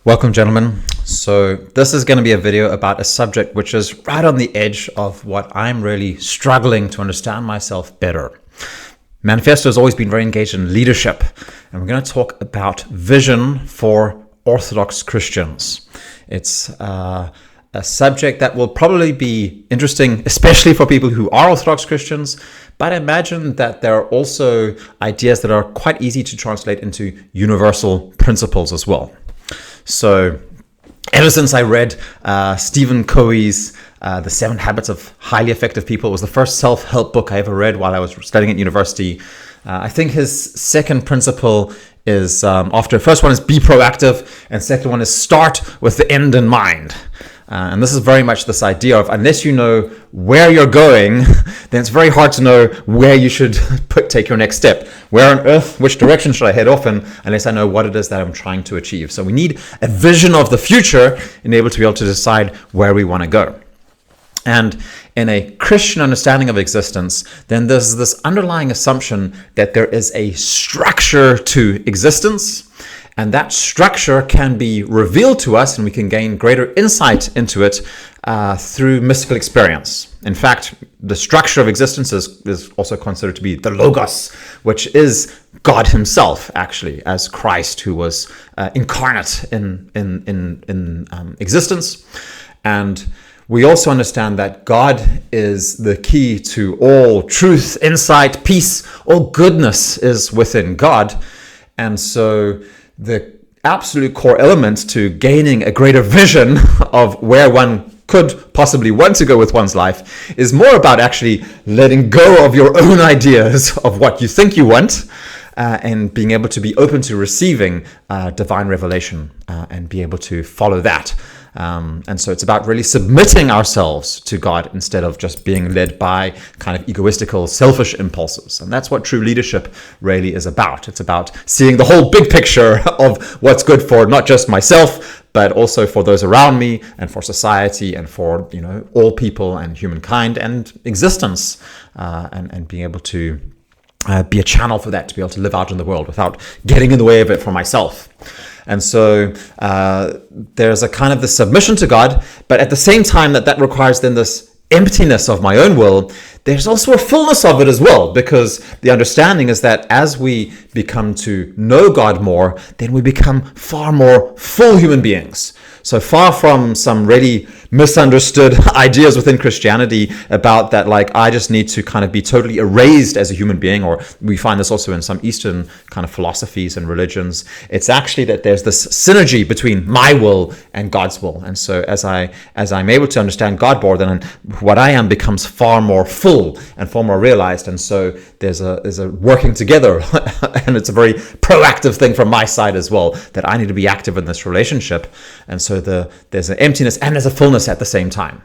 Welcome, gentlemen. So this is going to be a video about a subject which is right on the edge of what I'm really struggling to understand myself better. Manifesto has always been very engaged in leadership, and we're going to talk about vision for Orthodox Christians. It's a subject that will probably be interesting, especially for people who are Orthodox Christians, but I imagine that there are also ideas that are quite easy to translate into universal principles as well. So ever since I read Stephen Covey's The 7 Habits of Highly Effective People, it was the first self-help book I ever read while I was studying at university. I think his second principle is, first one is be proactive, and second one is start with the end in mind. And this is very much this idea of unless you know where you're going, then it's very hard to know where you should take your next step. Where on earth, which direction should I head off in, unless I know what it is that I'm trying to achieve. So we need a vision of the future in order to be able to decide where we want to go. And in a Christian understanding of existence, then there's this underlying assumption that there is a structure to existence, and that structure can be revealed to us and we can gain greater insight into it through mystical experience. In fact, the structure of existence is also considered to be the Logos, which is God himself, actually, as Christ, who was incarnate in existence. And we also understand that God is the key to all truth, insight, peace, all goodness is within God. And so the absolute core element to gaining a greater vision of where one could possibly want to go with one's life is more about actually letting go of your own ideas of what you think you want and being able to be open to receiving divine revelation and be able to follow that. And so it's about really submitting ourselves to God instead of just being led by kind of egoistical, selfish impulses. And that's what true leadership really is about. It's about seeing the whole big picture of what's good for not just myself, but also for those around me and for society and for, all people and humankind and existence, and being able to be a channel for that, to be able to live out in the world without getting in the way of it for myself. And so there's a kind of the submission to God, but at the same time that requires then this emptiness of my own will, there's also a fullness of it as well, because the understanding is that as we become to know God more, then we become far more full human beings. So far from some really misunderstood ideas within Christianity about that, like, I just need to kind of be totally erased as a human being, or we find this also in some Eastern kind of philosophies and religions. It's actually that there's this synergy between my will and God's will. And so as I'm able to understand God more, then what I am becomes far more full and far more realized. And so there's a working together, and it's a very proactive thing from my side as well, that I need to be active in this relationship. And so there's an emptiness and there's a fullness at the same time.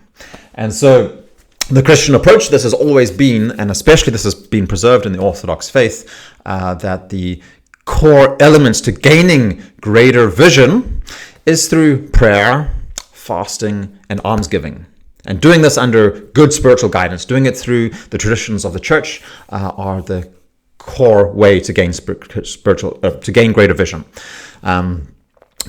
And so the Christian approach to this has always been, and especially this has been preserved in the Orthodox faith, that the core elements to gaining greater vision is through prayer, fasting, and almsgiving. And doing this under good spiritual guidance, doing it through the traditions of the church, are the core way to gain to gain greater vision.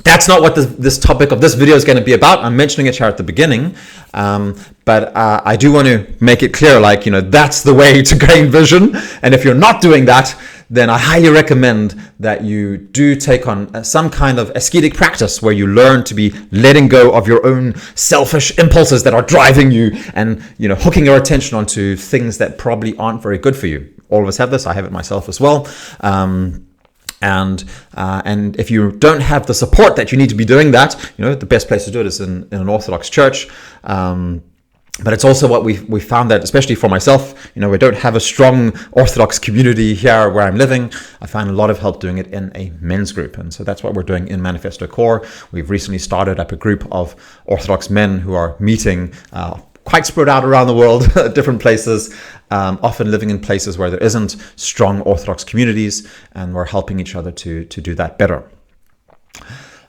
That's not what this topic of this video is going to be about. I'm mentioning it here at the beginning, but I do want to make it clear, that's the way to gain vision. And if you're not doing that, then I highly recommend that you do take on some kind of ascetic practice where you learn to be letting go of your own selfish impulses that are driving you and, hooking your attention onto things that probably aren't very good for you. All of us have this. I have it myself as well. And if you don't have the support that you need to be doing that, the best place to do it is in an Orthodox church. But it's also what we found that, especially for myself, we don't have a strong Orthodox community here where I'm living. I find a lot of help doing it in a men's group. And so that's what we're doing in Manifesto Core. We've recently started up a group of Orthodox men who are meeting quite spread out around the world, different places, often living in places where there isn't strong Orthodox communities, and we're helping each other to do that better.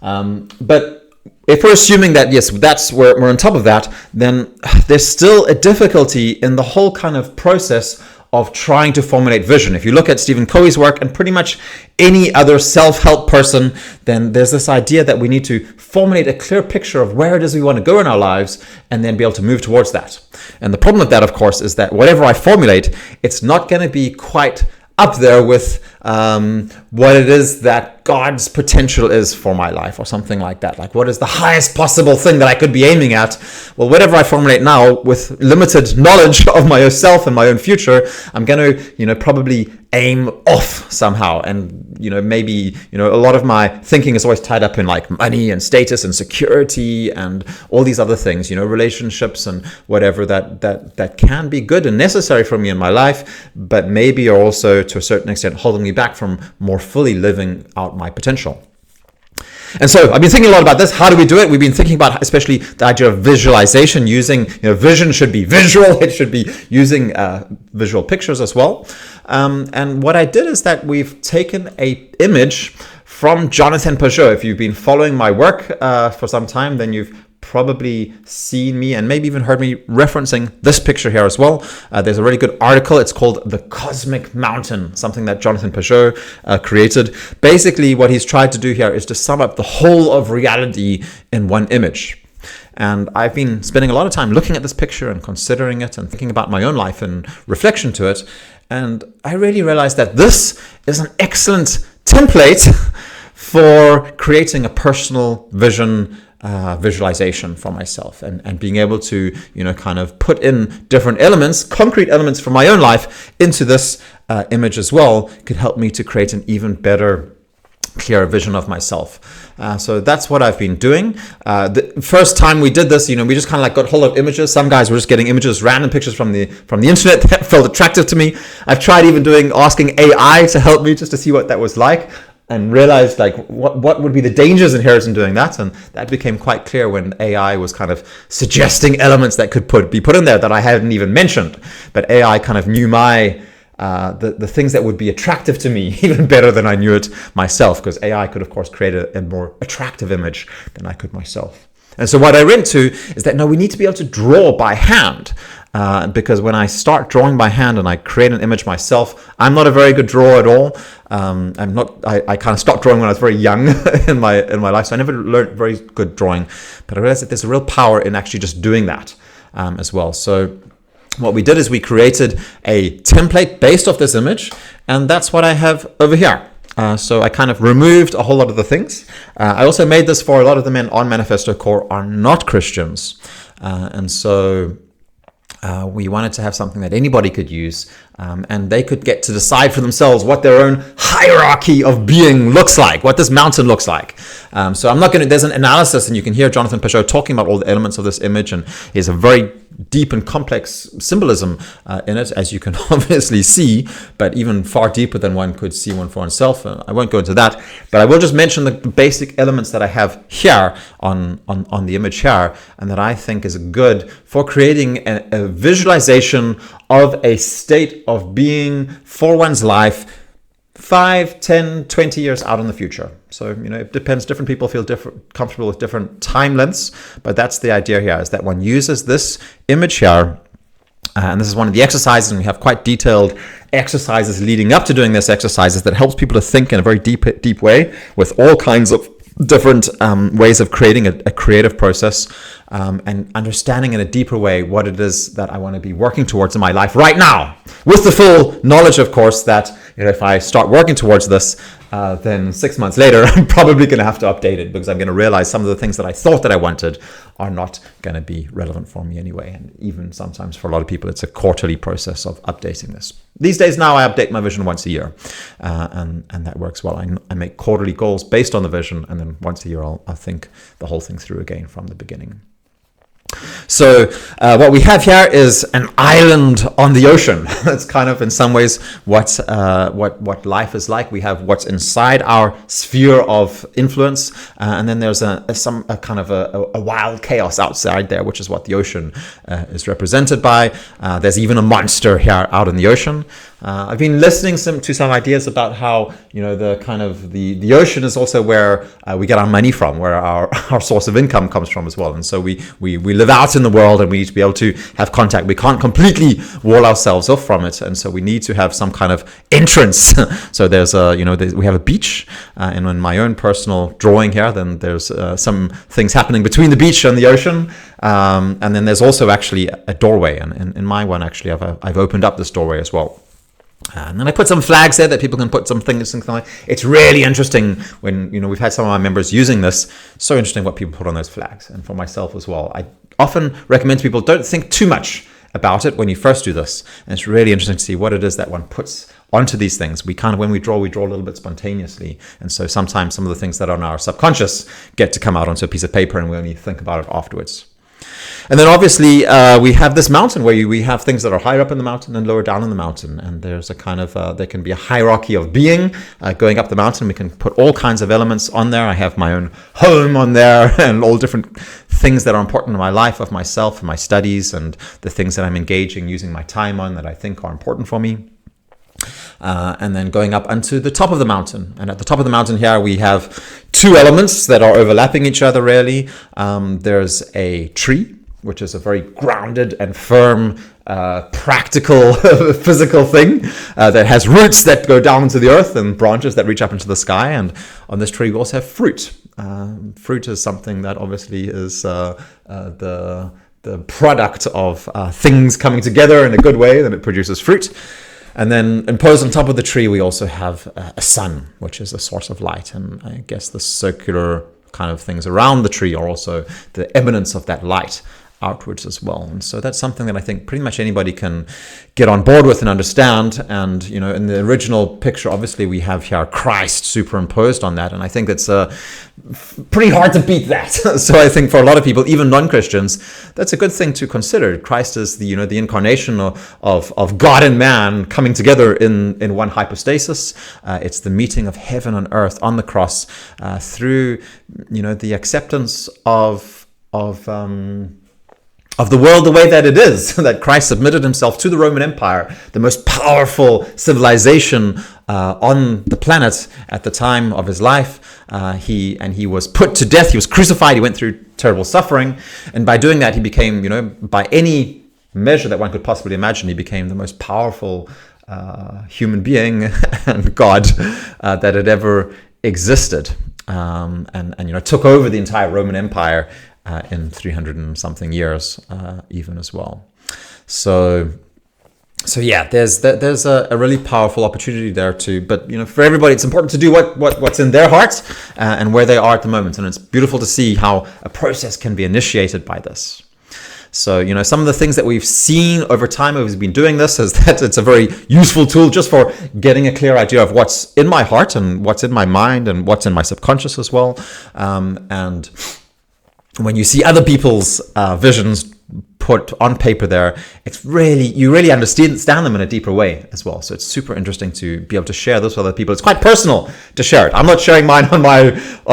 But if we're assuming that, yes, that's where we're on top of that, then there's still a difficulty in the whole kind of process of trying to formulate vision. If you look at Stephen Covey's work and pretty much any other self-help person, then there's this idea that we need to formulate a clear picture of where it is we want to go in our lives and then be able to move towards that. And the problem with that, of course, is that whatever I formulate, it's not going to be quite up there with what it is that God's potential is for my life, or something like that. Like, what is the highest possible thing that I could be aiming at? Well, whatever I formulate now with limited knowledge of myself and my own future, I'm going to, probably aim off somehow. And, maybe, a lot of my thinking is always tied up in like money and status and security and all these other things, relationships and whatever that can be good and necessary for me in my life, but maybe are also to a certain extent holding me back from more fully living out my potential. And so I've been thinking a lot about this. How do we do it? We've been thinking about especially the idea of visualization, using, vision should be visual. It should be using visual pictures as well. And what I did is that we've taken an image from Jonathan Peugeot. If you've been following my work for some time, then you've probably seen me and maybe even heard me referencing this picture here as well. There's a really good article. It's called The Cosmic Mountain, something that Jonathan Peugeot created. Basically, what he's tried to do here is to sum up the whole of reality in one image. And I've been spending a lot of time looking at this picture and considering it and thinking about my own life in reflection to it. And I really realized that this is an excellent template for creating a personal vision visualization for myself and being able to, kind of put in different elements, concrete elements from my own life into this image as well, could help me to create an even better, clearer vision of myself. So that's what I've been doing. The first time we did this, we just kind of like got hold of images. Some guys were just getting images, random pictures from the internet that felt attractive to me. I've tried even asking AI to help me just to see what that was like, and realized like what would be the dangers inherent in doing that. And that became quite clear when AI was kind of suggesting elements that could be put in there that I hadn't even mentioned. But AI kind of knew my the things that would be attractive to me even better than I knew it myself, because AI could of course create a more attractive image than I could myself. And so what I went to is that, no, we need to be able to draw by hand. Because when I start drawing by hand and I create an image myself, I'm not a very good drawer at all. I kind of stopped drawing when I was very young in my life, so I never learned very good drawing. But I realized that there's a real power in actually just doing that as well. So what we did is we created a template based off this image, and that's what I have over here. So I kind of removed a whole lot of the things. I also made this for a lot of the men on Manifesto Core are not Christians. And so we wanted to have something that anybody could use, and they could get to decide for themselves what their own hierarchy of being looks like, what this mountain looks like. So I'm not going to, there's an analysis, and you can hear Jonathan Peugeot talking about all the elements of this image, and he has a very deep and complex symbolism in it, as you can obviously see, but even far deeper than one could see one for oneself. I won't go into that, but I will just mention the basic elements that I have here on the image here, and that I think is good for creating a visualization of a state of being for one's life 5, 10, 20 years out in the future. So, it depends. Different people feel comfortable with different time lengths, but that's the idea here, is that one uses this image here, and this is one of the exercises, and we have quite detailed exercises leading up to doing this exercises that helps people to think in a very deep way, with all kinds of different ways of creating a creative process, and understanding in a deeper way what it is that I want to be working towards in my life right now, with the full knowledge, of course, that if I start working towards this, then 6 months later I'm probably going to have to update it, because I'm going to realize some of the things that I thought that I wanted are not going to be relevant for me anyway. And even sometimes for a lot of people, it's a quarterly process of updating this. These days now, I update my vision once a year, and that works well. I make quarterly goals based on the vision, and then once a year I'll think the whole thing through again from the beginning. So what we have here is an island on the ocean. That's kind of in some ways what life is like. We have what's inside our sphere of influence, and then there's a kind of a wild chaos outside there, which is what the ocean is represented by. There's even a monster here out in the ocean. I've been listening to some ideas about how, the kind of the ocean is also where we get our money from, where our source of income comes from as well. And so we live out in the world, and we need to be able to have contact. We can't completely wall ourselves off from it, and so we need to have some kind of entrance. So there's we have a beach, and in my own personal drawing here, then there's some things happening between the beach and the ocean, and then there's also actually a doorway, and in my one actually I've opened up this doorway as well. And then I put some flags there that people can put some things like. It's really interesting when, we've had some of my members using this. So interesting what people put on those flags. And for myself as well, I often recommend to people, don't think too much about it when you first do this. And it's really interesting to see what it is that one puts onto these things. When we draw a little bit spontaneously. And so sometimes some of the things that are in our subconscious get to come out onto a piece of paper, and we only think about it afterwards. And then obviously we have this mountain where we have things that are higher up in the mountain and lower down in the mountain. And there's a kind of, there can be a hierarchy of being going up the mountain. We can put all kinds of elements on there. I have my own home on there and all different things that are important in my life, of myself and my studies, and the things that I'm using my time on that I think are important for me. And then going up onto the top of the mountain. And at the top of the mountain here, we have two elements that are overlapping each other, really. There's a tree, which is a very grounded and firm, practical, physical thing that has roots that go down into the earth and branches that reach up into the sky. And on this tree, we also have fruit. Fruit is something that obviously is the product of things coming together in a good way, then it produces fruit. And then imposed on top of the tree, we also have a sun, which is a source of light. And I guess the circular kind of things around the tree are also the eminence of that light outwards as well. And so that's something that I think pretty much anybody can get on board with and understand. And, in the original picture, obviously we have here Christ superimposed on that. And I think that's pretty hard to beat that. So I think for a lot of people, even non-Christians, that's a good thing to consider. Christ is the incarnation of God and man coming together in one hypostasis. It's the meeting of heaven and earth on the cross through, the acceptance of the world the way that it is, that Christ submitted himself to the Roman Empire, the most powerful civilization on the planet at the time of his life. He was put to death. He was crucified. He went through terrible suffering. And by doing that, he became, by any measure that one could possibly imagine, he became the most powerful human being and God that had ever existed. And took over the entire Roman Empire in 300 and something years, even as well. So yeah, there's a really powerful opportunity there too. But for everybody, it's important to do what's in their hearts and where they are at the moment. And it's beautiful to see how a process can be initiated by this. So, some of the things that we've seen over time as we've been doing this is that it's a very useful tool just for getting a clear idea of what's in my heart and what's in my mind and what's in my subconscious as well. And when you see other people's visions put on paper there, you really understand them in a deeper way as well. So it's super interesting to be able to share this with other people. It's quite personal to share it. I'm not sharing mine on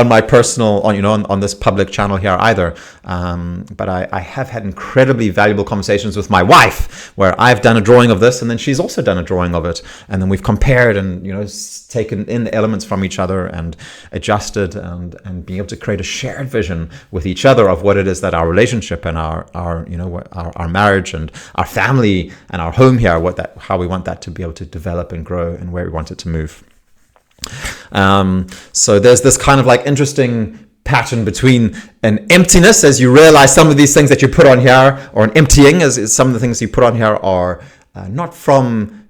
my personal, on this public channel here either. But I have had incredibly valuable conversations with my wife where I've done a drawing of this and then she's also done a drawing of it. And then we've compared and, taken in the elements from each other and adjusted and being able to create a shared vision with each other of what it is that our relationship and our marriage and our family and our home here, how we want that to be able to develop and grow and where we want it to move. So there's this kind of like interesting pattern between an emptiness as you realize some of these things that you put on here, or an emptying as some of the things you put on here are not from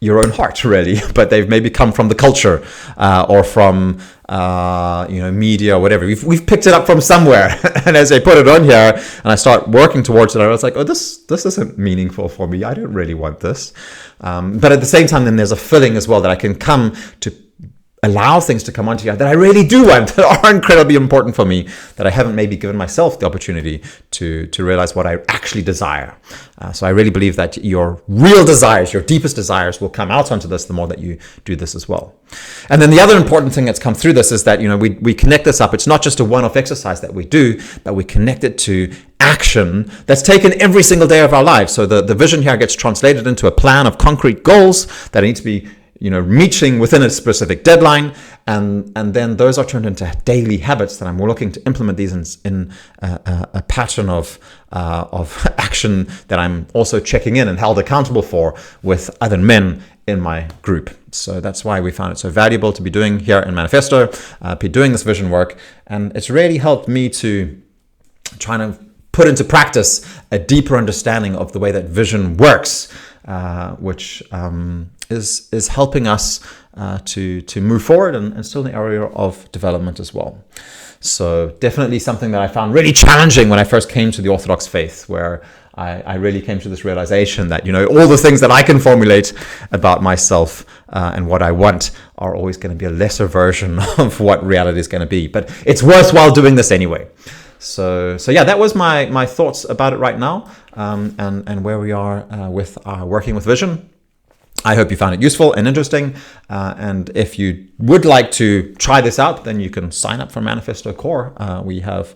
your own heart really, but they've maybe come from the culture or from media or whatever. We've picked it up from somewhere, and as I put it on here and I start working towards it, I was like, oh, this isn't meaningful for me. I don't really want this. But at the same time, then there's a filling as well that I can come to allow things to come onto you that I really do want, that are incredibly important for me, that I haven't maybe given myself the opportunity to realize what I actually desire. So I really believe that your real desires, your deepest desires, will come out onto this the more that you do this as well. And then the other important thing that's come through this is that, we connect this up. It's not just a one-off exercise that we do, but we connect it to action that's taken every single day of our lives. So the vision here gets translated into a plan of concrete goals that need to be reaching within a specific deadline, and then those are turned into daily habits that I'm looking to implement these in a pattern of action that I'm also checking in and held accountable for with other men in my group. So that's why we found it so valuable to be doing here in Manifesto, be doing this vision work, and it's really helped me to try to put into practice a deeper understanding of the way that vision works, which is helping us to move forward and still in the area of development as well. So definitely something that I found really challenging when I first came to the Orthodox faith, where I really came to this realization that, all the things that I can formulate about myself and what I want are always going to be a lesser version of what reality is going to be. But it's worthwhile doing this anyway. So yeah, that was my thoughts about it right now, and where we are with working with vision. I hope you found it useful and interesting. And if you would like to try this out, then you can sign up for Manifesto Core. We have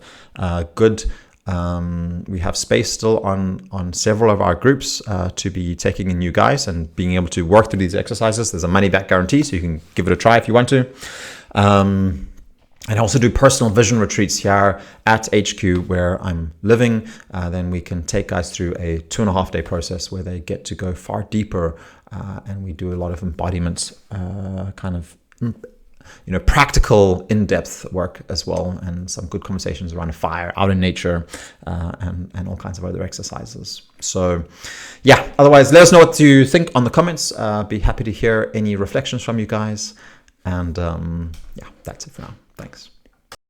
we have space still on several of our groups to be taking in new guys and being able to work through these exercises. There's a money back guarantee, so you can give it a try if you want to. And I also do personal vision retreats here at HQ where I'm living. Then we can take guys through a 2.5 day process where they get to go far deeper, and we do a lot of embodiment, practical, in-depth work as well, and some good conversations around a fire, out in nature, and all kinds of other exercises. So yeah, otherwise let us know what you think on the comments. Be happy to hear any reflections from you guys. And yeah, that's it for now. Thanks.